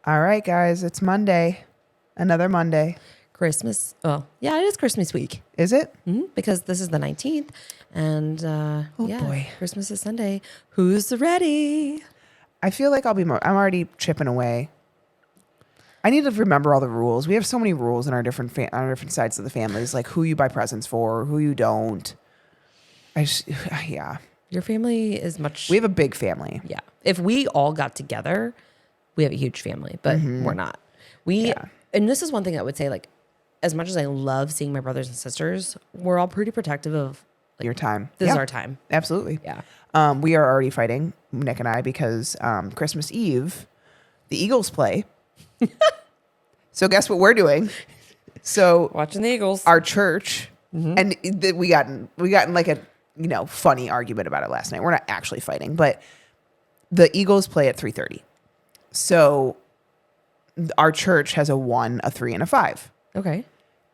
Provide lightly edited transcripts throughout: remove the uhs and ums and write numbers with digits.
All right, guys, it's Monday. Another Monday. Christmas. Oh, yeah, it is Christmas week. Is it? Because this is the 19th. And boy. Christmas is Sunday. Who's ready? I feel like I'm already chipping away. I need to remember all the rules. We have so many rules in our different different sides of the families, like who you buy presents for, who you don't. Yeah. Your family is much. We have a big family. Yeah. If we all got together, we have a huge family, but we're not. And this is one thing I would say, like, as much as I love seeing my brothers and sisters, we're all pretty protective of Your time. This is our time. Absolutely. Yeah. We are already fighting, Nick and I, because Christmas Eve, the Eagles play. So guess what we're doing? So Watching the Eagles. our church, and we got in like a funny argument about it last night. We're not actually fighting, but the Eagles play at 3:30. So our church has a 1, a 3, and a 5. Okay.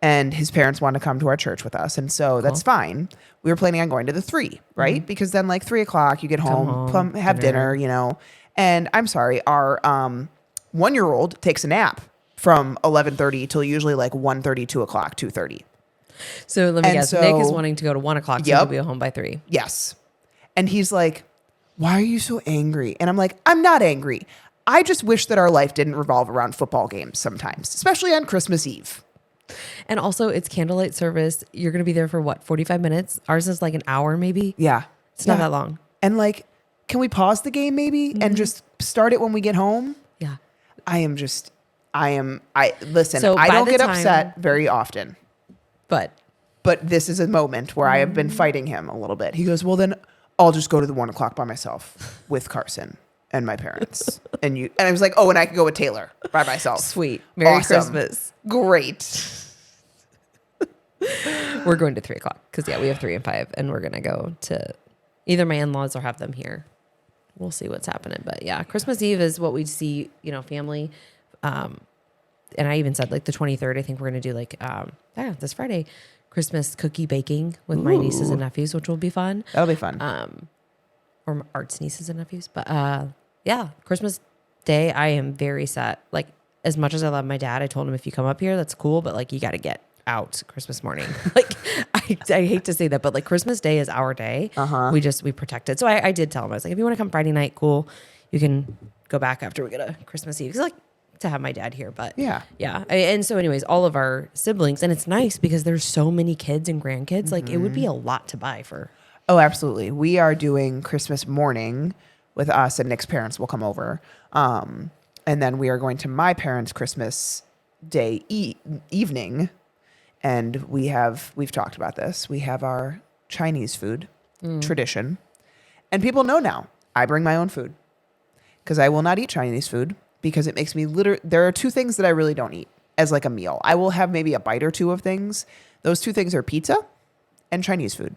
And his parents want to come to our church with us. And so that's fine. We were planning on going to the 3, right? Because then like 3:00, you get home, have dinner, And I'm sorry, our 1-year-old takes a nap from 11:30 till usually like 1:30, 2:00, 2:30. So let me guess. Nick is wanting to go to 1:00, so he'll be home by 3. Yes. And he's like, why are you so angry? And I'm like, I'm not angry. I just wish that our life didn't revolve around football games sometimes, especially on Christmas Eve. And also, it's candlelight service. You're going to be there for what, 45 minutes? Ours is like an hour, maybe. Yeah. It's not that long. And like, can we pause the game maybe and just start it when we get home? Yeah. Listen, So I by don't the get time- upset very often, But this is a moment where I have been fighting him a little bit. He goes, well, then I'll just go to the 1:00 by myself with Carson and my parents and I was like, oh, and I can go with Taylor by myself. sweet. Merry Awesome. Christmas. Great. We're going to 3:00 because, we have 3 and 5. And we're going to go to either my in-laws or have them here. We'll see what's happening. But yeah, Christmas Eve is what we see, family. And I even said like the 23rd, I think we're going to do like, this Friday, Christmas cookie baking with my nieces and nephews, which will be fun. That'll be fun. Or Art's nieces and nephews. But Christmas Day, I am very set. Like, as much as I love my dad, I told him, if you come up here, that's cool. But like, you got to get out Christmas morning. Like, I hate to say that, but like Christmas Day is our day. We protect it. So I did tell him, I was like, if you want to come Friday night, cool. You can go back after we get a Christmas Eve. 'Cause I like to have my dad here, but yeah. And so anyways, all of our siblings, and it's nice because there's so many kids and grandkids. Like, it would be a lot to buy for. Oh, absolutely. We are doing Christmas morning with us, and Nick's parents will come over. And then we are going to my parents' Christmas Day evening. And we've talked about this. We have our Chinese food tradition. And people know now I bring my own food because I will not eat Chinese food because it makes me there are 2 things that I really don't eat as like a meal. I will have maybe a bite or 2 of things. Those 2 things are pizza and Chinese food.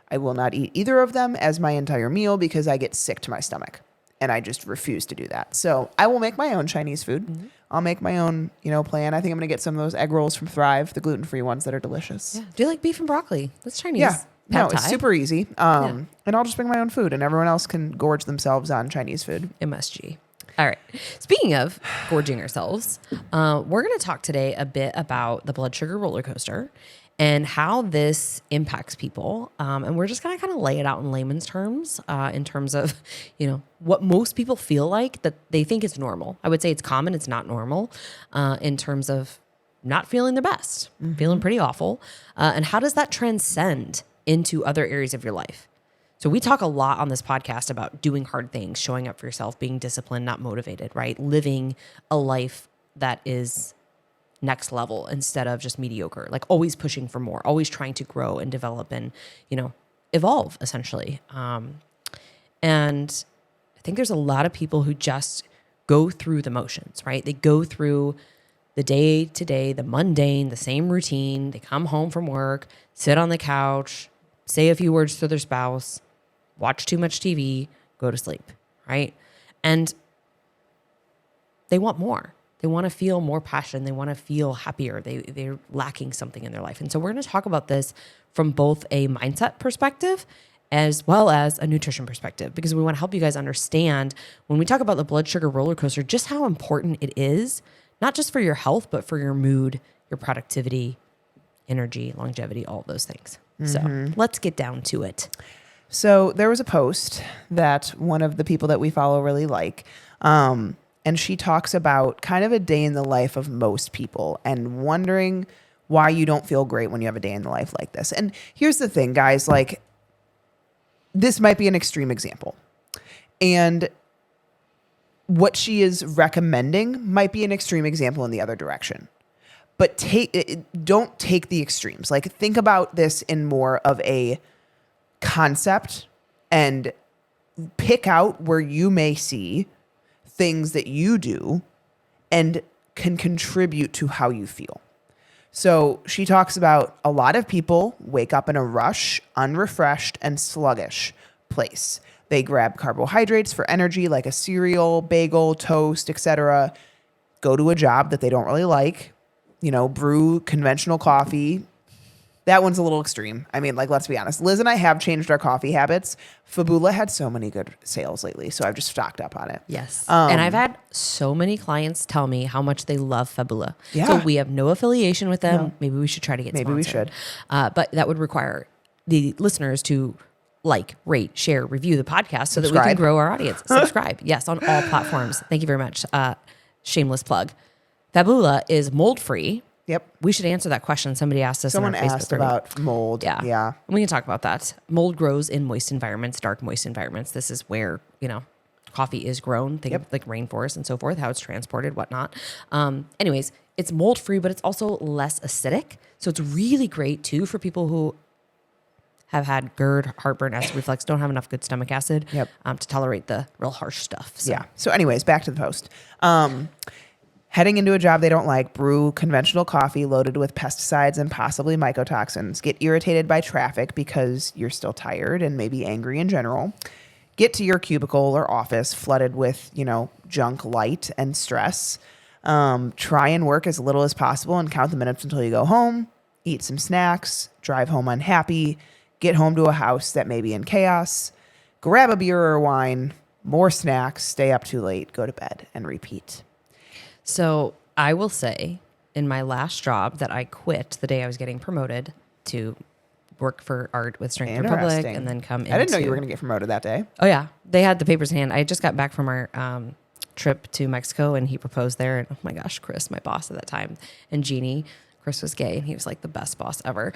I will not eat either of them as my entire meal because I get sick to my stomach and I just refuse to do that. So I will make my own Chinese food. I'll make my own, plan. I think I'm going to get some of those egg rolls from Thrive, the gluten-free ones that are delicious. Yeah. Do you like beef and broccoli? That's Chinese. Yeah. No, Pad it's Thai. super easy. And I'll just bring my own food and everyone else can gorge themselves on Chinese food. MSG. All right. Speaking of gorging ourselves, we're going to talk today a bit about the blood sugar roller coaster and how this impacts people. And we're just going to kind of lay it out in layman's terms, in terms of, what most people feel like that they think is normal. I would say it's common. It's not normal, in terms of not feeling the best, feeling pretty awful. And how does that transcend into other areas of your life? So we talk a lot on this podcast about doing hard things, showing up for yourself, being disciplined, not motivated, right? Living a life that is next level instead of just mediocre, like always pushing for more, always trying to grow and develop and, evolve essentially. And I think there's a lot of people who just go through the motions, right? They go through the day to day, the mundane, the same routine. They come home from work, sit on the couch, say a few words to their spouse, watch too much TV, go to sleep, right? And they want more. They want to feel more passion. They want to feel happier. They're lacking something in their life. And so we're going to talk about this from both a mindset perspective as well as a nutrition perspective, because we want to help you guys understand when we talk about the blood sugar roller coaster, just how important it is, not just for your health, but for your mood, your productivity, energy, longevity, all of those things. So let's get down to it. So there was a post that one of the people that we follow really like, and she talks about kind of a day in the life of most people and wondering why you don't feel great when you have a day in the life like this. And here's the thing, guys, like this might be an extreme example. And what she is recommending might be an extreme example in the other direction. But don't take the extremes. Like think about this in more of a concept and pick out where you may see things that you do and can contribute to how you feel. So she talks about a lot of people wake up in a rush, unrefreshed, and sluggish place. They grab carbohydrates for energy like a cereal, bagel, toast, etc. Go to a job that they don't really like, brew conventional coffee. That one's a little extreme. I mean, like, let's be honest. Liz and I have changed our coffee habits. Fabula had so many good sales lately, so I've just stocked up on it. Yes. And I've had so many clients tell me how much they love Fabula. Yeah. So we have no affiliation with them. No. Maybe we should try to get Maybe sponsored. We should. But that would require the listeners to like, rate, share, review the podcast so that we can grow our audience. Subscribe. Yes, on all platforms. Thank you very much. Shameless plug. Fabula is mold-free. Yep. We should answer that question. Somebody asked us Someone in our Facebook asked about mold. Yeah. We can talk about that. Mold grows in moist environments, dark moist environments. This is where, coffee is grown, like rainforest and so forth, how it's transported, whatnot. Anyways, it's mold free, but it's also less acidic. So it's really great too for people who have had GERD, heartburn, acid reflux, don't have enough good stomach acid to tolerate the real harsh stuff. So. Yeah. So anyways, back to the post. Heading into a job they don't like, brew conventional coffee loaded with pesticides and possibly mycotoxins, get irritated by traffic because you're still tired and maybe angry in general, get to your cubicle or office flooded with, junk light and stress, try and work as little as possible and count the minutes until you go home, eat some snacks, drive home unhappy, get home to a house that may be in chaos, grab a beer or wine, more snacks, stay up too late, go to bed, and repeat. So I will say in my last job that I quit the day I was getting promoted to work for art with Strength Republic and then come into... I didn't know you were going to get promoted that day. Oh, yeah. They had the papers in hand. I just got back from our trip to Mexico and he proposed there. And oh my gosh, Chris, my boss at that time, and Jeannie, Chris was gay and he was like the best boss ever.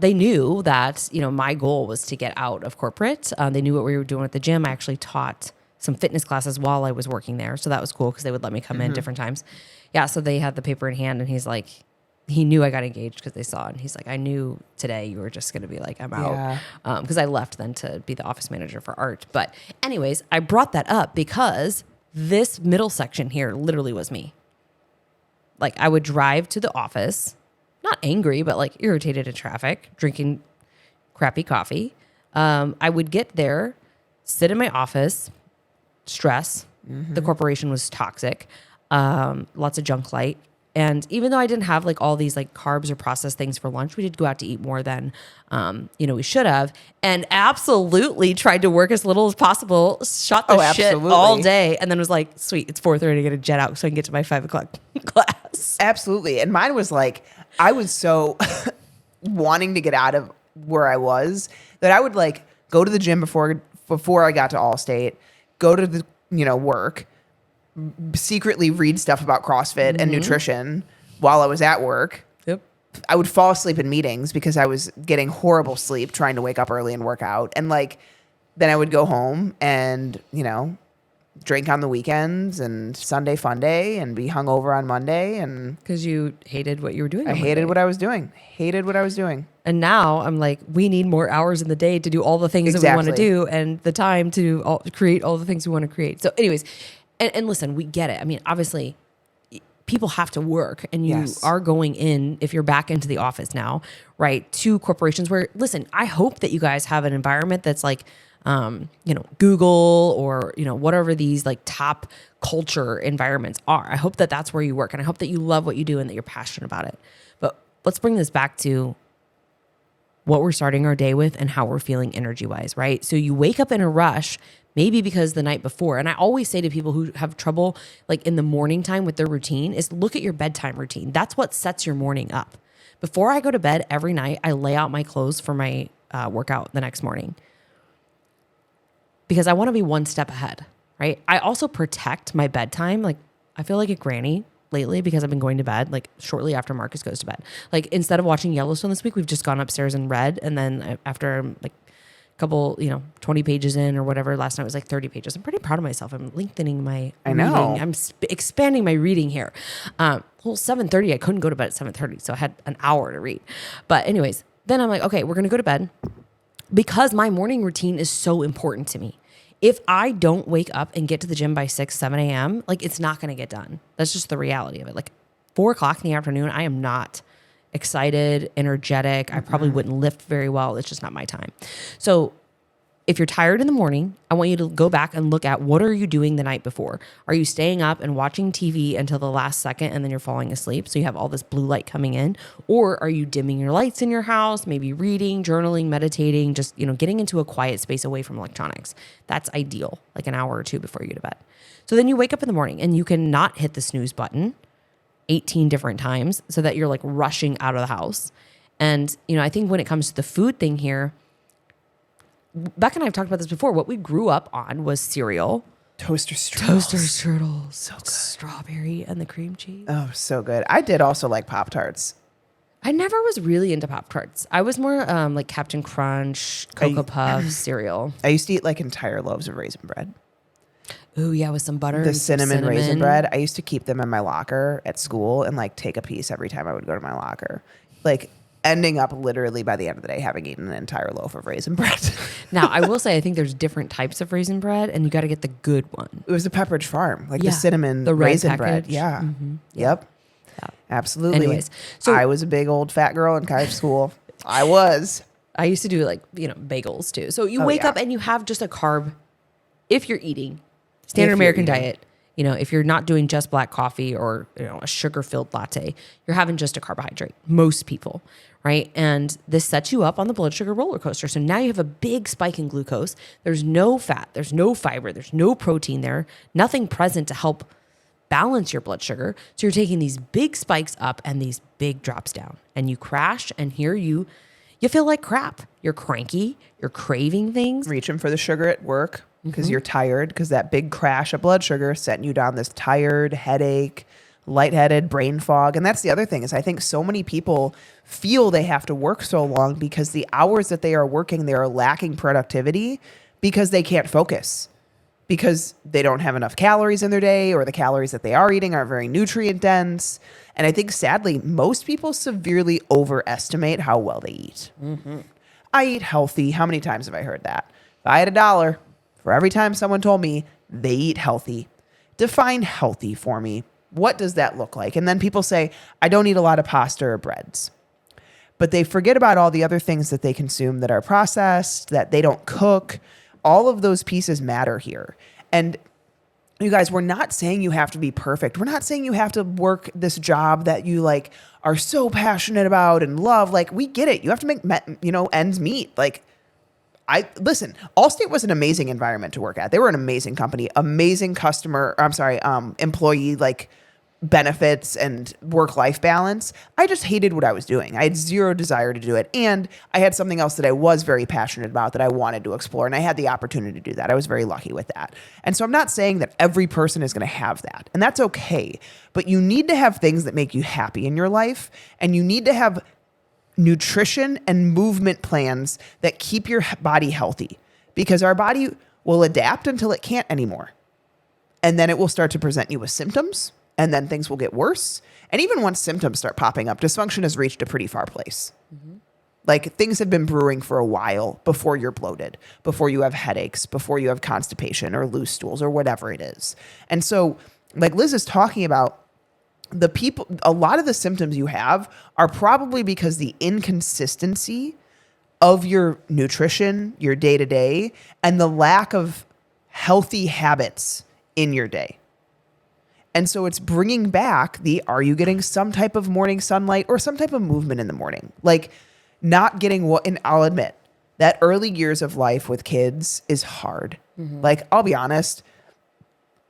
They knew that, my goal was to get out of corporate. They knew what we were doing at the gym. I actually taught some fitness classes while I was working there. So that was cool because they would let me come in different times. Yeah. So they had the paper in hand and he's like, he knew I got engaged because they saw it. And he's like, I knew today you were just going to be like, I'm out. Because I left then to be the office manager for art. But anyways, I brought that up because this middle section here literally was me. Like I would drive to the office, not angry, but like irritated in traffic, drinking crappy coffee. I would get there, sit in my office, stress. The corporation was toxic. Lots of junk light. And even though I didn't have like all these like carbs or processed things for lunch, we did go out to eat more than, we should have, and absolutely tried to work as little as possible, shot the shit all day. And then was like, sweet, it's 4:30 to get a jet out so I can get to my 5:00 class. Absolutely. And mine was like, I was so wanting to get out of where I was that I would like go to the gym before I got to Allstate, go to the, work, secretly read stuff about CrossFit and nutrition while I was at work. Yep. I would fall asleep in meetings because I was getting horrible sleep trying to wake up early and work out. And like, then I would go home and, drink on the weekends and Sunday fun day and be hungover on Monday. And because you hated what you were doing. I hated what I was doing. And now I'm like, we need more hours in the day to do all the things that we want to do and the time to create all the things we want to create. So anyways, and listen, we get it. I mean, obviously people have to work and you are going in, if you're back into the office now, right, to corporations where, listen, I hope that you guys have an environment that's like, Google or, whatever these like top culture environments are. I hope that that's where you work. And I hope that you love what you do and that you're passionate about it. But let's bring this back to what we're starting our day with, and how we're feeling energy-wise, right? So you wake up in a rush, maybe because the night before. And I always say to people who have trouble like in the morning time with their routine is look at your bedtime routine. That's what sets your morning up. Before I go to bed every night, I lay out my clothes for my workout the next morning because I want to be one step ahead, right? I also protect my bedtime. Like I feel like a granny lately because I've been going to bed like shortly after Marcus goes to bed. Like instead of watching Yellowstone this week, we've just gone upstairs and read. And then after like a couple, 20 pages in or whatever, last night was like 30 pages. I'm pretty proud of myself. I'm lengthening my reading. I'm expanding my reading here. Whole 7:30, I couldn't go to bed at 7:30. So I had an hour to read. But anyways, then I'm like, okay, we're going to go to bed because my morning routine is so important to me. If I don't wake up and get to the gym by 6, 7 a.m., like it's not going to get done. That's just the reality of it. Like 4 o'clock in the afternoon, I am not excited, energetic. I probably wouldn't lift very well. It's just not my time. So if you're tired in the morning, I want you to go back and look at what are you doing the night before? Are you staying up and watching TV until the last second and then you're falling asleep? So you have all this blue light coming in, or are you dimming your lights in your house, maybe reading, journaling, meditating, just, getting into a quiet space away from electronics. That's ideal, like an hour or two before you go to bed. So then you wake up in the morning and you can not hit the snooze button 18 different times so that you're like rushing out of the house. And, I think when it comes to the food thing here, Becca and I have talked about this before. What we grew up on was cereal. Toaster strudels. So good. Strawberry and the cream cheese. Oh, so good. I did also like Pop-Tarts. I never was really into Pop-Tarts. I was more like Captain Crunch, Cocoa Puffs, cereal. I used to eat like entire loaves of raisin bread. Ooh, yeah, with some butter. The cinnamon raisin bread. I used to keep them in my locker at school and like take a piece every time I would go to my locker. Like ending up literally by the end of the day having eaten an entire loaf of raisin bread. Now, I will say I think there's different types of raisin bread and you got to get the good one. It was the Pepperidge Farm, like the cinnamon the raisin bread. Yeah. Mm-hmm. Yep. Yeah. Absolutely. Anyways, so I was a big old fat girl in college school. I was. I used to do like, bagels too. So you wake up and you have just a carb if you're eating standard American diet. If you're not doing just black coffee or, a sugar-filled latte, you're having just a carbohydrate, most people, right? And this sets you up on the blood sugar roller coaster. So now you have a big spike in glucose. There's no fat, there's no fiber, there's no protein there, nothing present to help balance your blood sugar. So you're taking these big spikes up and these big drops down. And you crash, and here you feel like crap. You're cranky, you're craving things. Reaching for the sugar at work. Because you're tired, because that big crash of blood sugar setting you down this tired, headache, lightheaded, brain fog. And that's the other thing is I think so many people feel they have to work so long because the hours that they are working, they are lacking productivity because they can't focus, because they don't have enough calories in their day, or the calories that they are eating are very nutrient dense. And I think sadly, most people severely overestimate how well they eat. Mm-hmm. I eat healthy. How many times have I heard that? If I had $1 for every time someone told me they eat healthy, define healthy for me. What does that look like? And then people say, I don't eat a lot of pasta or breads. But they forget about all the other things that they consume that are processed, that they don't cook. All of those pieces matter here. And you guys, we're not saying you have to be perfect. We're not saying you have to work this job that you like are so passionate about and love. Like, we get it. You have to make, ends meet. Like, listen, Allstate was an amazing environment to work at. They were an amazing company, amazing employee, like benefits and work-life balance. I just hated what I was doing. I had zero desire to do it. And I had something else that I was very passionate about that I wanted to explore. And I had the opportunity to do that. I was very lucky with that. And so I'm not saying that every person is going to have that. And that's okay. But you need to have things that make you happy in your life. And you need to have nutrition and movement plans that keep your body healthy, because our body will adapt until it can't anymore. And then it will start to present you with symptoms, and then things will get worse. And even once symptoms start popping up, dysfunction has reached a pretty far place. Mm-hmm. Like, things have been brewing for a while before you're bloated, before you have headaches, before you have constipation or loose stools or whatever it is. And so, like Liz is talking about, a lot of the symptoms you have are probably because the inconsistency of your nutrition, your day-to-day, and the lack of healthy habits in your day. And so it's bringing back are you getting some type of morning sunlight or some type of movement in the morning? Like, not getting what, and I'll admit that early years of life with kids is hard. Like, I'll be honest,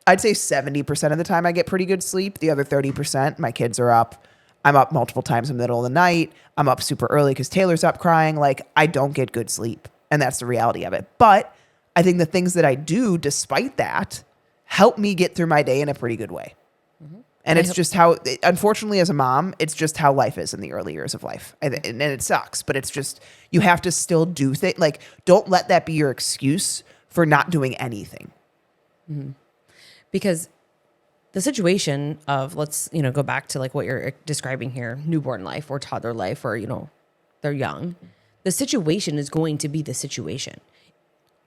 I'd say 70% of the time I get pretty good sleep. The other 30%, my kids are up. I'm up multiple times in the middle of the night. I'm up super early because Taylor's up crying. Like, I don't get good sleep. And that's the reality of it. But I think the things that I do despite that help me get through my day in a pretty good way. And it's just how, unfortunately, as a mom, it's just how life is in the early years of life. And it sucks, but it's just, you have to still do things. Like, don't let that be your excuse for not doing anything. Because the situation of, let's, go back to like what you're describing here, newborn life or toddler life, or, they're young. The situation is going to be the situation.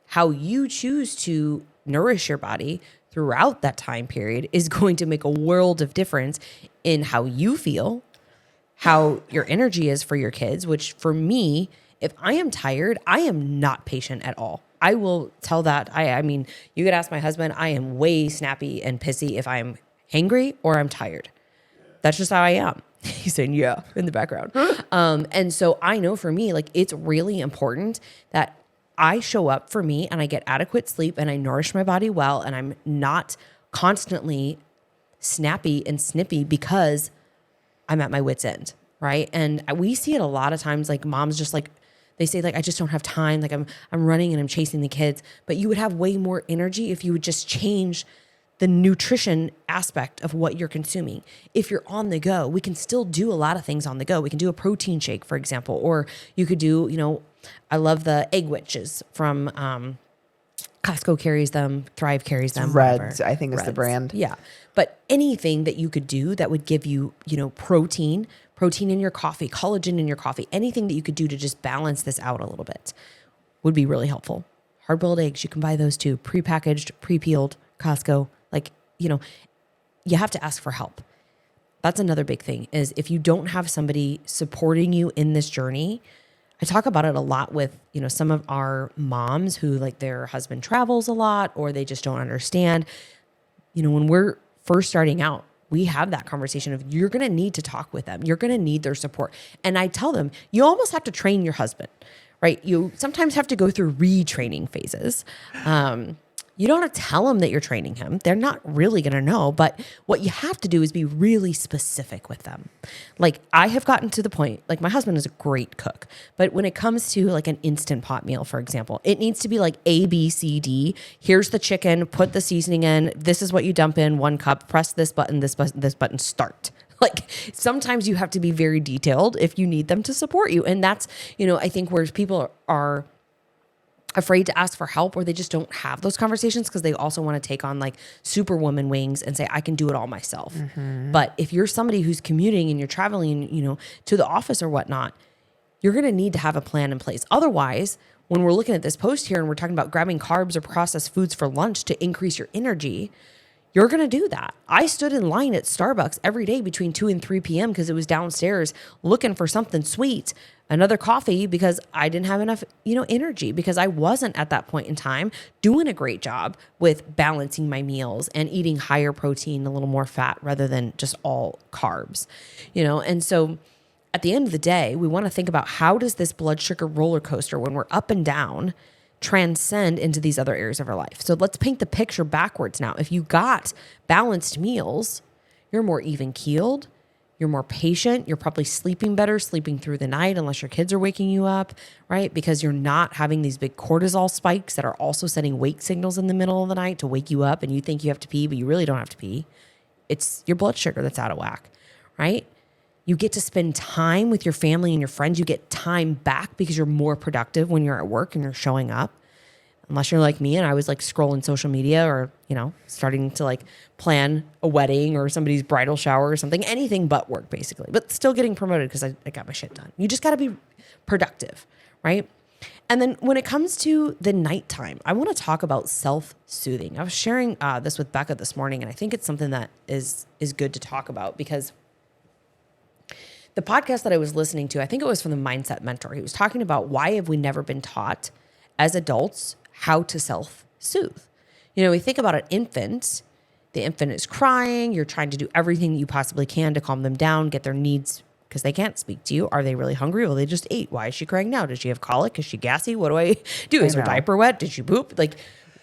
How you choose to nourish your body throughout that time period is going to make a world of difference in how you feel, how your energy is for your kids, which for me, if I am tired, I am not patient at all. I will tell that. I mean, you could ask my husband, I am way snappy and pissy if I'm hangry or I'm tired. That's just how I am. He's saying, yeah, in the background. And so I know for me, like, it's really important that I show up for me and I get adequate sleep and I nourish my body well and I'm not constantly snappy and snippy because I'm at my wit's end, right? And we see it a lot of times, like moms just like, they say like, I just don't have time. Like I'm running and I'm chasing the kids, but you would have way more energy if you would just change the nutrition aspect of what you're consuming. If you're on the go, we can still do a lot of things on the go. We can do a protein shake, for example, or you could do, I love the egg witches from Costco carries them, Thrive carries them. Reds, I think is Reds. the brand. Yeah. But anything that you could do that would give you, protein in your coffee, collagen in your coffee, anything that you could do to just balance this out a little bit would be really helpful. Hard-boiled eggs, you can buy those too, prepackaged, pre-peeled, Costco. Like, you have to ask for help. That's another big thing is if you don't have somebody supporting you in this journey. I talk about it a lot with, some of our moms who like their husband travels a lot or they just don't understand. When we're first starting out, we have that conversation of you're going to need to talk with them. You're going to need their support. And I tell them, you almost have to train your husband, right? You sometimes have to go through retraining phases. You don't have to tell them that you're training him. They're not really going to know. But what you have to do is be really specific with them. Like I have gotten to the point, like my husband is a great cook, but when it comes to like an instant pot meal, for example, it needs to be like A, B, C, D. Here's the chicken, put the seasoning in. This is what you dump in 1 cup, press this button, this button, start. Like sometimes you have to be very detailed if you need them to support you. And that's, I think where people are afraid to ask for help or they just don't have those conversations because they also want to take on like superwoman wings and say, I can do it all myself. But if you're somebody who's commuting and you're traveling, to the office or whatnot, you're going to need to have a plan in place. Otherwise, when we're looking at this post here and we're talking about grabbing carbs or processed foods for lunch to increase your energy, you're going to do that. I stood in line at Starbucks every day between 2 and 3 p.m. because it was downstairs looking for something sweet, another coffee because I didn't have enough, energy because I wasn't at that point in time doing a great job with balancing my meals and eating higher protein, a little more fat rather than just all carbs, And so at the end of the day, we want to think about how does this blood sugar roller coaster when we're up and down transcend into these other areas of our life. So let's paint the picture backwards now. If you got balanced meals, you're more even keeled, you're more patient, you're probably sleeping better, sleeping through the night unless your kids are waking you up, right? Because you're not having these big cortisol spikes that are also sending wake signals in the middle of the night to wake you up and you think you have to pee, but you really don't have to pee. It's your blood sugar that's out of whack, right? You get to spend time with your family and your friends. You get time back because you're more productive when you're at work and you're showing up. Unless you're like me and I was like scrolling social media or, starting to like plan a wedding or somebody's bridal shower or something, anything but work basically, but still getting promoted because I got my shit done. You just got to be productive, right? And then when it comes to the nighttime, I want to talk about self-soothing. I was sharing this with Becca this morning and I think it's something that is good to talk about because the podcast that I was listening to, I think it was from the Mindset Mentor. He was talking about why have we never been taught as adults how to self-soothe. We think about an infant. The infant is crying. You're trying to do everything that you possibly can to calm them down, get their needs Because they can't speak to you. Are they really hungry? Well, they just ate. Why is she crying now? Does she have colic? Is she gassy? What do I do? Is her diaper wet? Did she poop? Like,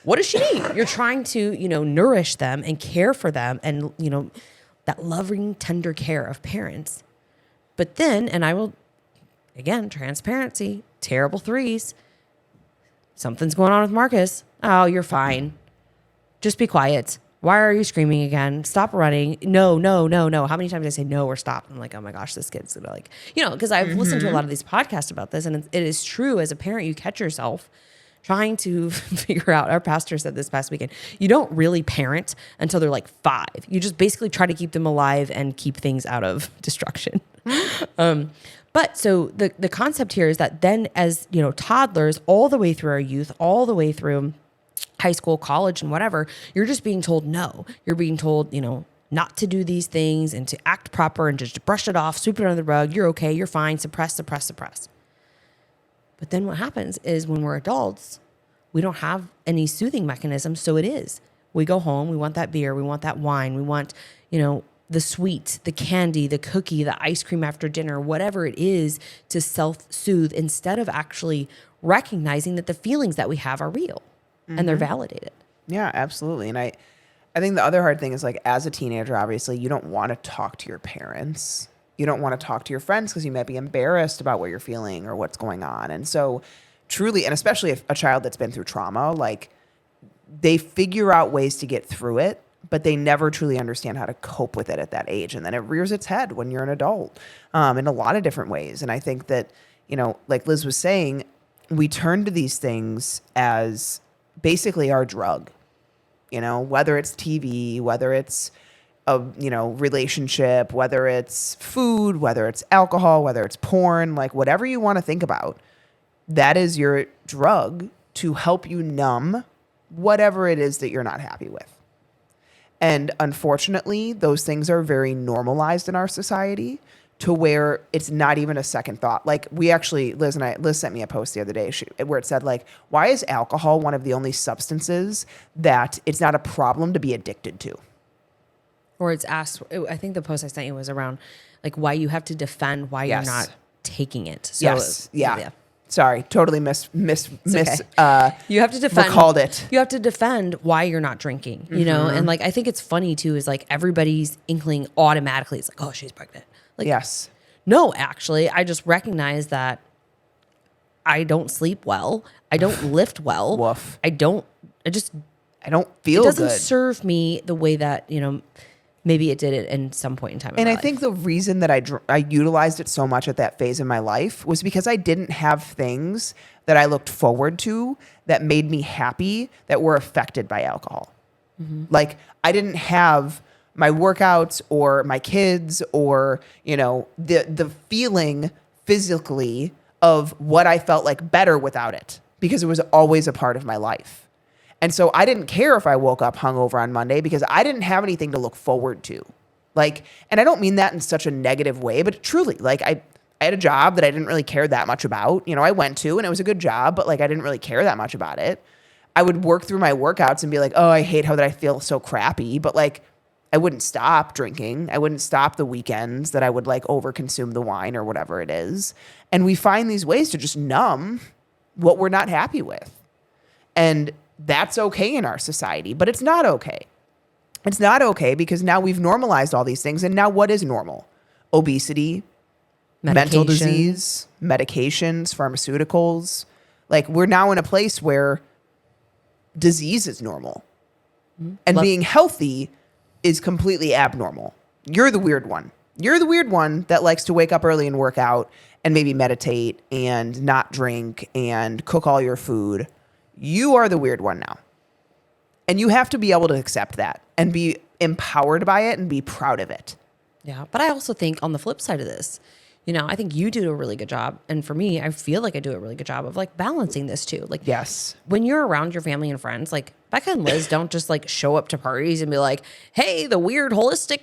what does she need? You're trying to, nourish them and care for them and, that loving, tender care of parents. But then, and I will, again, transparency, terrible threes. Something's going on with Marcus. Oh, you're fine. Just be quiet. Why are you screaming again? Stop running. No. How many times did I say no or stop? I'm like, oh my gosh, this kid's gonna like, because I've listened to a lot of these podcasts about this, and it is true. As a parent, you catch yourself trying to figure out. Our pastor said this past weekend, you don't really parent until they're like 5. You just basically try to keep them alive and keep things out of destruction. But so the concept here is that then as, toddlers all the way through our youth, all the way through high school, college, and whatever, you're just being told no. You're being told, not to do these things and to act proper and just to brush it off, sweep it under the rug. You're okay. You're fine. Suppress. But then what happens is when we're adults, we don't have any soothing mechanisms. So it is. We go home. We want that beer. We want that wine. We want, the sweet, the candy, the cookie, the ice cream after dinner, whatever it is to self-soothe instead of actually recognizing that the feelings that we have are real. And they're validated. Yeah, absolutely. And I think the other hard thing is, like, as a teenager, obviously, you don't want to talk to your parents. You don't want to talk to your friends because you might be embarrassed about what you're feeling or what's going on. And so truly, and especially if a child that's been through trauma, like, they figure out ways to get through it, but they never truly understand how to cope with it at that age. And then it rears its head when you're an adult in a lot of different ways. And I think that, like Liz was saying, we turn to these things as basically our drug, whether it's TV, whether it's a, relationship, whether it's food, whether it's alcohol, whether it's porn, like whatever you want to think about, that is your drug to help you numb whatever it is that you're not happy with. And unfortunately, those things are very normalized in our society to where it's not even a second thought. Like Liz sent me a post the other day where it said, like, why is alcohol one of the only substances that it's not a problem to be addicted to? Or it's asked, I think the post I sent you was around like why you have to defend why you're not taking it. So, yes. Yeah. Sorry, totally you have to defend. Recalled it. You have to defend why you're not drinking, And like, I think it's funny too, is like everybody's inkling automatically. It's like, oh, she's pregnant. Like, yes. No, actually, I just recognize that I don't sleep well. I don't lift well. Woof. I don't feel good. It doesn't serve me the way that, maybe it did it in some point in time. And I think the reason that I utilized it so much at that phase in my life was because I didn't have things that I looked forward to that made me happy that were affected by alcohol. Mm-hmm. Like, I didn't have my workouts or my kids or, the feeling physically of what I felt like better without it, because it was always a part of my life. And so I didn't care if I woke up hungover on Monday because I didn't have anything to look forward to. Like, and I don't mean that in such a negative way, but truly, like, I had a job that I didn't really care that much about. I went to, and it was a good job, but like, I didn't really care that much about it. I would work through my workouts and be like, oh, I hate how that I feel so crappy. But like, I wouldn't stop drinking. I wouldn't stop the weekends that I would like overconsume the wine or whatever it is. And we find these ways to just numb what we're not happy with. And that's okay in our society, but it's not okay. It's not okay because now we've normalized all these things. And now what is normal? Obesity, mental disease, medications, pharmaceuticals. Like, we're now in a place where disease is normal. And being healthy is completely abnormal. You're the weird one. You're the weird one that likes to wake up early and work out and maybe meditate and not drink and cook all your food. You are the weird one now. And you have to be able to accept that and be empowered by it and be proud of it. Yeah. But I also think on the flip side of this, I think you do a really good job. And for me, I feel like I do a really good job of like balancing this too. Like, yes, when you're around your family and friends, like Becca and Liz don't just like show up to parties and be like, hey, the weird holistic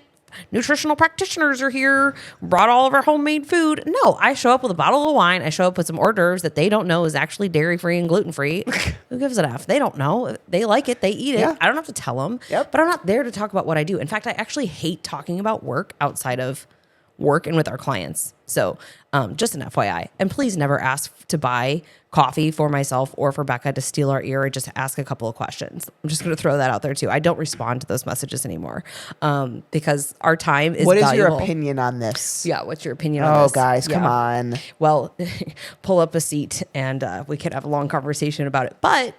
nutritional practitioners are here, brought all of our homemade food. No, I show up with a bottle of wine. I show up with some hors d'oeuvres that they don't know is actually dairy-free and gluten-free. Who gives a F? They don't know. They like it. They eat it. Yeah. I don't have to tell them. Yep. But I'm not there to talk about what I do. In fact, I actually hate talking about work outside of work and with our clients. So just an FYI. And please never ask to buy coffee for myself or for Becca to steal our ear or just ask a couple of questions. I'm just going to throw that out there too. I don't respond to those messages anymore because our time is What is valuable. your opinion on this? Yeah, what's your opinion on this? Oh, guys, come on. Well, pull up a seat and we could have a long conversation about it. But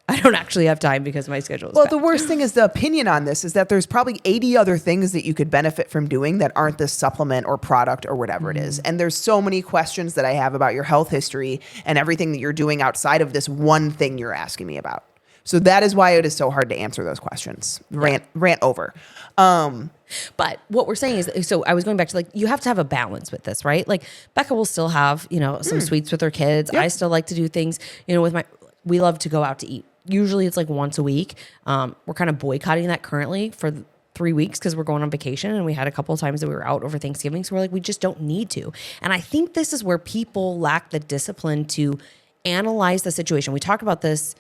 I don't actually have time because my schedule is Well, packed. the worst thing is the opinion on this is that there's probably 80 other things that you could benefit from doing that aren't this supplement or product or whatever it is. And there's so many questions that I have about your health history and everything that you're doing outside of this one thing you're asking me about. So that is why it is so hard to answer those questions. Rant over. But what we're saying is, so I was going back to like, you have to have a balance with this, right? Like Becca will still have, some sweets with her kids. Yep. I still like to do things, we love to go out to eat. Usually it's like once a week. We're kind of boycotting that currently for 3 weeks because we're going on vacation, and we had a couple of times that we were out over Thanksgiving. So we're like, we just don't need to. And I think this is where people lack the discipline to analyze the situation. We talked about this,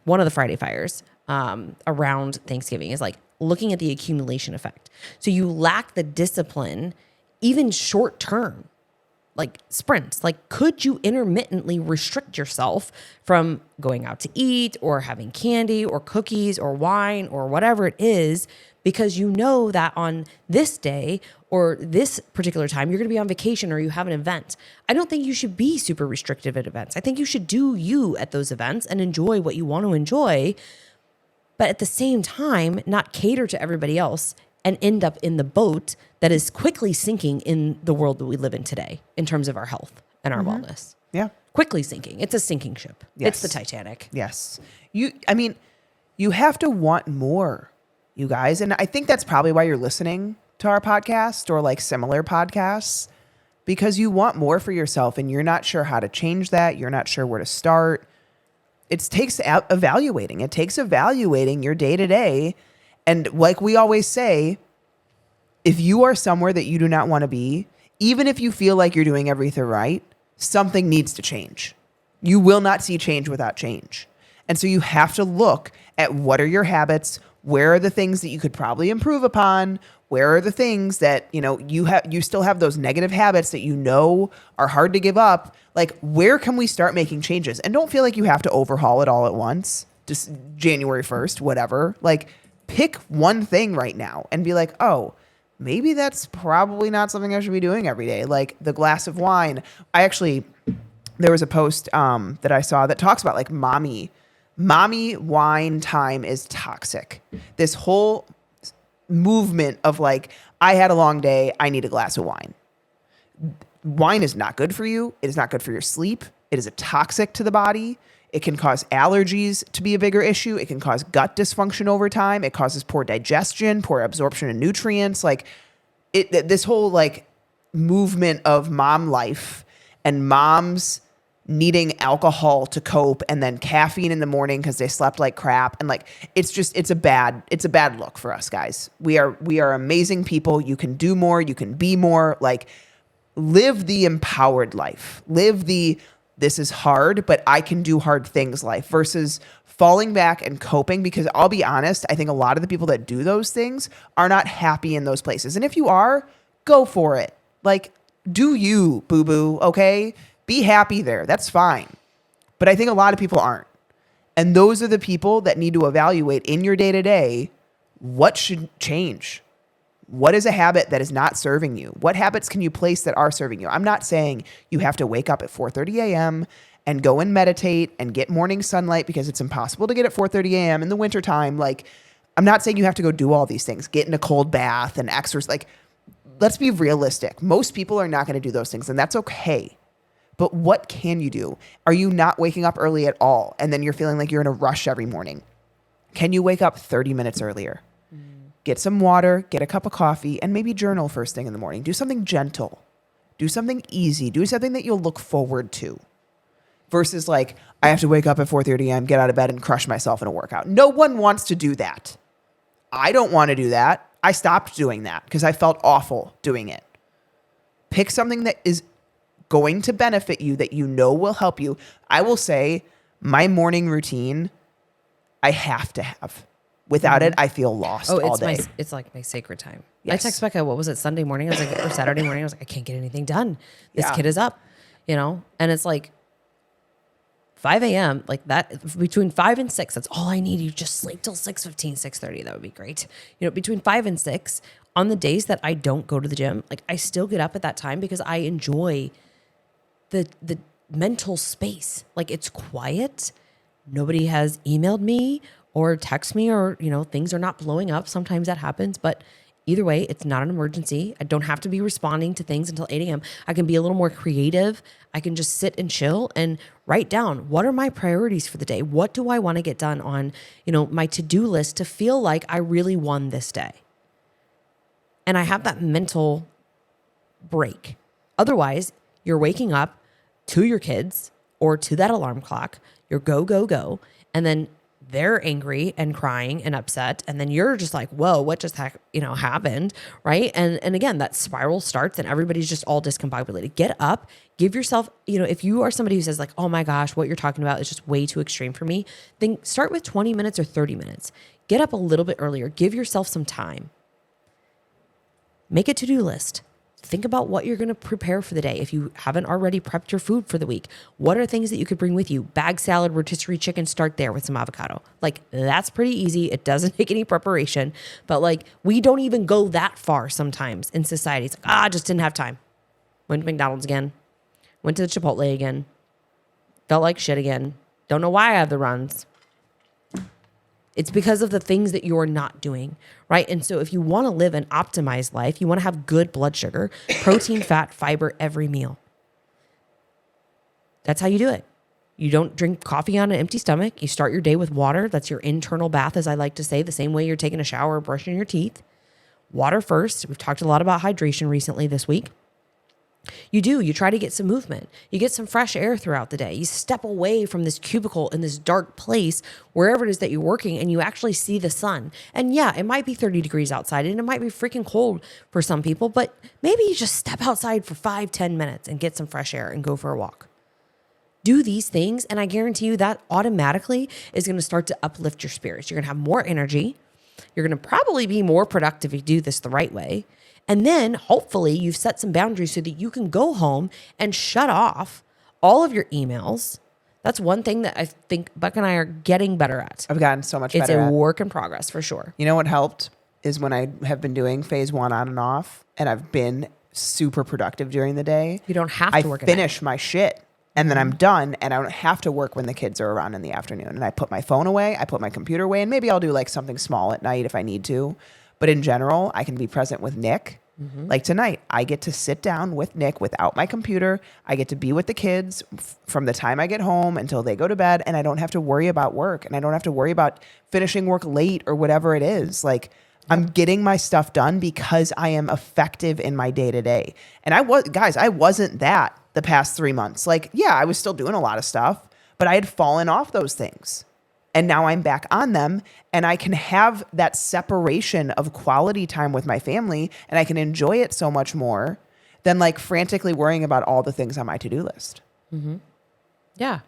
one of the Friday fires around Thanksgiving is like looking at the accumulation effect. So you lack the discipline, even short term, like sprints. Like, could you intermittently restrict yourself from going out to eat or having candy or cookies or wine or whatever it is, because you know that on this day or this particular time you're going to be on vacation or you have an event? I don't think you should be super restrictive at events. I think you should do you at those events and enjoy what you want to enjoy, but at the same time not cater to everybody else and end up in the boat that is quickly sinking in the world that we live in today in terms of our health and our wellness. Yeah. Quickly sinking. It's a sinking ship. Yes. It's the Titanic. Yes. You have to want more, you guys. And I think that's probably why you're listening to our podcast or like similar podcasts, because you want more for yourself and you're not sure how to change that. You're not sure where to start. It takes evaluating. It takes evaluating your day to day. And like we always say, if you are somewhere that you do not want to be, even if you feel like you're doing everything right, something needs to change. You will not see change without change. And so you have to look at what are your habits, where are the things that you could probably improve upon, where are the things that, you still have those negative habits that are hard to give up. Like, where can we start making changes? And don't feel like you have to overhaul it all at once, just January 1st, whatever. Like, pick one thing right now and be like, oh, maybe that's probably not something I should be doing every day. Like the glass of wine. There was a post that I saw that talks about like mommy wine time is toxic. This whole movement of like, I had a long day, I need a glass of wine. Wine is not good for you. It is not good for your sleep. It is a toxic to the body. It can cause allergies to be a bigger issue. It can cause gut dysfunction over time. It causes poor digestion, poor absorption of nutrients. Like this whole like movement of mom life and moms needing alcohol to cope and then caffeine in the morning because they slept like crap. And like, it's a bad look for us guys. We are amazing people. You can do more. You can be more. Like, live the empowered life. Live the this is hard, but I can do hard things life versus falling back and coping. Because I'll be honest, I think a lot of the people that do those things are not happy in those places. And if you are, go for it. Like, do you, boo-boo, okay? Be happy there. That's fine. But I think a lot of people aren't. And those are the people that need to evaluate in your day-to-day what should change. What is a habit that is not serving you? What habits can you place that are serving you? I'm not saying you have to wake up at 4:30 a.m. and go and meditate and get morning sunlight because it's impossible to get at 4:30 a.m. in the wintertime. Like, I'm not saying you have to go do all these things, get in a cold bath and exercise. Like, let's be realistic. Most people are not going to do those things, and that's okay. But what can you do? Are you not waking up early at all? And then you're feeling like you're in a rush every morning. Can you wake up 30 minutes earlier? Get some water, get a cup of coffee, and maybe journal first thing in the morning. Do something gentle. Do something easy. Do something that you'll look forward to. Versus like, I have to wake up at 4:30 a.m., get out of bed, and crush myself in a workout. No one wants to do that. I don't want to do that. I stopped doing that because I felt awful doing it. Pick something that is going to benefit you, that you know will help you. I will say my morning routine, I have to have. Without it, I feel lost all day. It's like my sacred time. I text Becca, what was it, Sunday morning? I was like, or Saturday morning, I was like, I can't get anything done. This kid is up, and it's like 5 a.m. like that, between 5 and 6, that's all I need. You just sleep till 6:15, 6:30. That would be great. Between 5 and 6 on the days that I don't go to the gym, like I still get up at that time because I enjoy the mental space. Like it's quiet. Nobody has emailed me or text me or, things are not blowing up. Sometimes that happens, but either way, it's not an emergency. I don't have to be responding to things until 8 a.m. I can be a little more creative. I can just sit and chill and write down, what are my priorities for the day? What do I want to get done on, my to-do list to feel like I really won this day? And I have that mental break. Otherwise, you're waking up to your kids or to that alarm clock. You're go, go, go. And then they're angry and crying and upset. And then you're just like, whoa, what just happened? Right. And again, that spiral starts and everybody's just all discombobulated. Get up, give yourself, if you are somebody who says like, oh my gosh, what you're talking about is just way too extreme for me, then start with 20 minutes or 30 minutes. Get up a little bit earlier. Give yourself some time. Make a to-do list. Think about what you're going to prepare for the day. If you haven't already prepped your food for the week, what are things that you could bring with you? Bag salad, rotisserie chicken, start there with some avocado. Like that's pretty easy. It doesn't take any preparation, but like we don't even go that far sometimes in society. It's like, I just didn't have time. Went to McDonald's again. Went to the Chipotle again. Felt like shit again. Don't know why I have the runs. It's because of the things that you're not doing, right? And so if you want to live an optimized life, you want to have good blood sugar, protein, fat, fiber every meal. That's how you do it. You don't drink coffee on an empty stomach. You start your day with water. That's your internal bath, as I like to say, the same way you're taking a shower or brushing your teeth. Water first. We've talked a lot about hydration recently this week. You try to get some movement. You get some fresh air throughout the day. You step away from this cubicle in this dark place, wherever it is that you're working, and you actually see the sun. And yeah, it might be 30 degrees outside and it might be freaking cold for some people, but maybe you just step outside for 5-10 minutes and get some fresh air and go for a walk. Do these things, and I guarantee you that automatically is going to start to uplift your spirits. You're going to have more energy. You're going to probably be more productive if you do this the right way. And then hopefully you've set some boundaries so that you can go home and shut off all of your emails. That's one thing that I think Becca and I are getting better at. I've gotten so much better at. It's a work in progress for sure. You know what helped is when I have been doing phase 1 on and off and I've been super productive during the day. You don't have to work. I finish my shit and then I'm done and I don't have to work when the kids are around in the afternoon. And I put my phone away, I put my computer away, and maybe I'll do like something small at night if I need to. But in general, I can be present with Nick. Mm-hmm. Like tonight, I get to sit down with Nick without my computer. I get to be with the kids from the time I get home until they go to bed, and I don't have to worry about work, and I don't have to worry about finishing work late or whatever it is. Like I'm getting my stuff done because I am effective in my day to day. And I wasn't that the past 3 months. Like, yeah, I was still doing a lot of stuff, but I had fallen off those things. And now I'm back on them and I can have that separation of quality time with my family and I can enjoy it so much more than like frantically worrying about all the things on my to-do list. Mm-hmm. Yeah.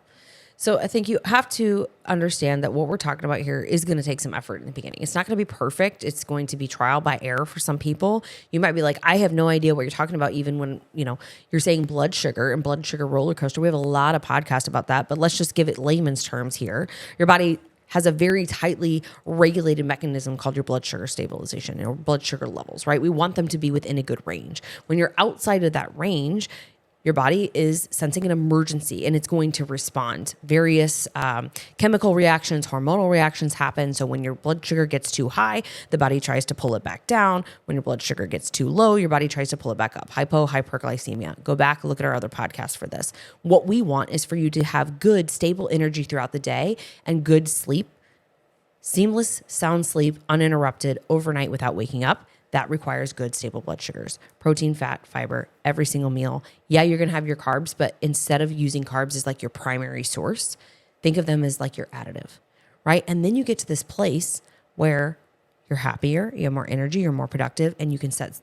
So I think you have to understand that what we're talking about here is going to take some effort in the beginning. It's not going to be perfect. It's going to be trial by error for some people. You might be like, I have no idea what you're talking about, even when, you're saying blood sugar and blood sugar roller coaster. We have a lot of podcasts about that, but let's just give it layman's terms here. Your body has a very tightly regulated mechanism called your blood sugar stabilization or blood sugar levels, right? We want them to be within a good range. When you're outside of that range, your body is sensing an emergency and it's going to respond. Various chemical reactions, hormonal reactions happen. So when your blood sugar gets too high, the body tries to pull it back down. When your blood sugar gets too low, your body tries to pull it back up. Hyperglycemia. Go back, look at our other podcasts for this. What we want is for you to have good, stable energy throughout the day and good sleep, seamless, sound sleep, uninterrupted overnight without waking up. That requires good, stable blood sugars, protein, fat, fiber, every single meal. Yeah, you're going to have your carbs, but instead of using carbs as like your primary source, think of them as like your additive, right? And then you get to this place where you're happier, you have more energy, you're more productive, and you can set,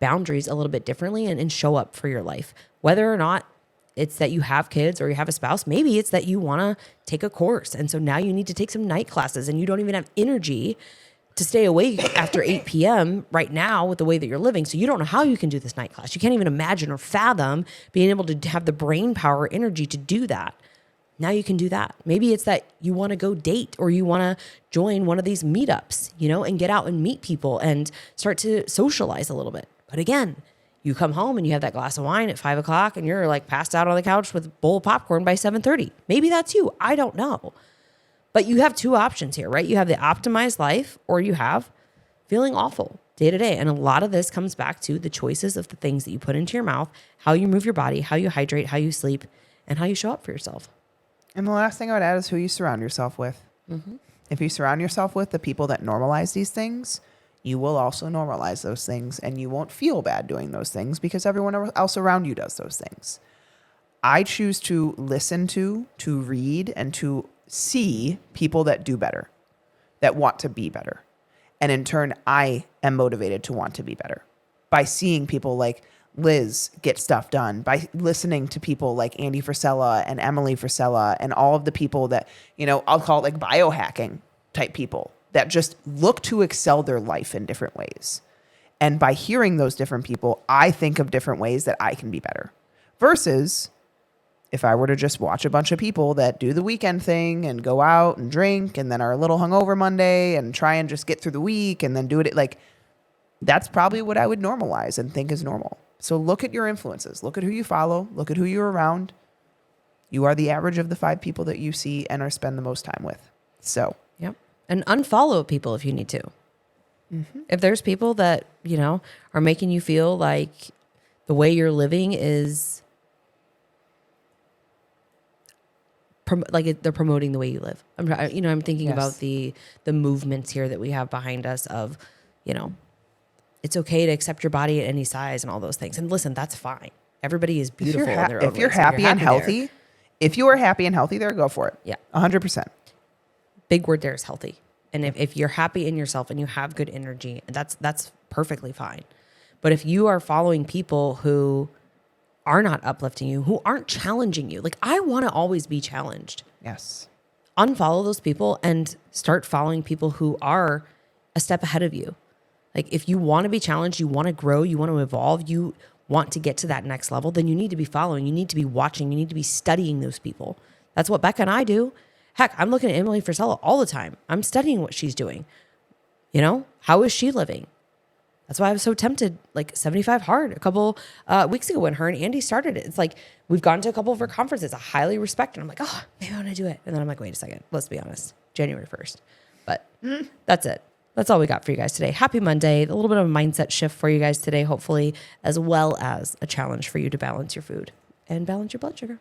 boundaries a little bit differently and show up for your life. Whether or not it's that you have kids or you have a spouse, maybe it's that you want to take a course. And so now you need to take some night classes and you don't even have energy to stay awake after 8 p.m. right now with the way that you're living. So you don't know how you can do this night class. You can't even imagine or fathom being able to have the brain power, energy to do that. Now you can do that. Maybe it's that you want to go date or you want to join one of these meetups, and get out and meet people and start to socialize a little bit. But again, you come home and you have that glass of wine at 5 o'clock and you're like passed out on the couch with a bowl of popcorn by 7:30. Maybe that's you. I don't know. But you have two options here, right? You have the optimized life or you have feeling awful day to day. And a lot of this comes back to the choices of the things that you put into your mouth, how you move your body, how you hydrate, how you sleep, and how you show up for yourself. And the last thing I would add is who you surround yourself with. Mm-hmm. If you surround yourself with the people that normalize these things, you will also normalize those things and you won't feel bad doing those things because everyone else around you does those things. I choose to listen to read, and to see people that do better, that want to be better. And in turn, I am motivated to want to be better by seeing people like Liz get stuff done, by listening to people like Andy Frisella and Emily Frisella and all of the people that, I'll call it like biohacking type people that just look to excel their life in different ways. And by hearing those different people, I think of different ways that I can be better versus if I were to just watch a bunch of people that do the weekend thing and go out and drink and then are a little hungover Monday and try and just get through the week and then do it like, that's probably what I would normalize and think is normal. So look at your influences. Look at who you follow. Look at who you're around. You are the average of the 5 people that you see and are spend the most time with. So, yep. And unfollow people if you need to. Mm-hmm. If there's people that, are making you feel like the way you're living is like they're promoting the way you live. I'm thinking about the movements here that we have behind us of, it's okay to accept your body at any size and all those things. And listen, that's fine. Everybody is beautiful in their own If you're happy and healthy, if you are happy and healthy there, go for it. Yeah. 100%. Big word there is healthy. And if you're happy in yourself and you have good energy, that's perfectly fine. But if you are following people who are not uplifting you, who aren't challenging you. Like, I want to always be challenged. Yes. Unfollow those people and start following people who are a step ahead of you. Like, if you want to be challenged, you want to grow, you want to evolve, you want to get to that next level, then you need to be following, you need to be watching, you need to be studying those people. That's what Becca and I do. Heck, I'm looking at Emily Frisella all the time. I'm studying what she's doing. How is she living? That's why I was so tempted, like 75 Hard a couple weeks ago when her and Andy started it. It's like, we've gone to a couple of her conferences. I highly respect it. I'm like, oh, maybe I want to do it. And then I'm like, wait a second. Let's be honest. January 1st. But that's it. That's all we got for you guys today. Happy Monday. A little bit of a mindset shift for you guys today, hopefully, as well as a challenge for you to balance your food and balance your blood sugar.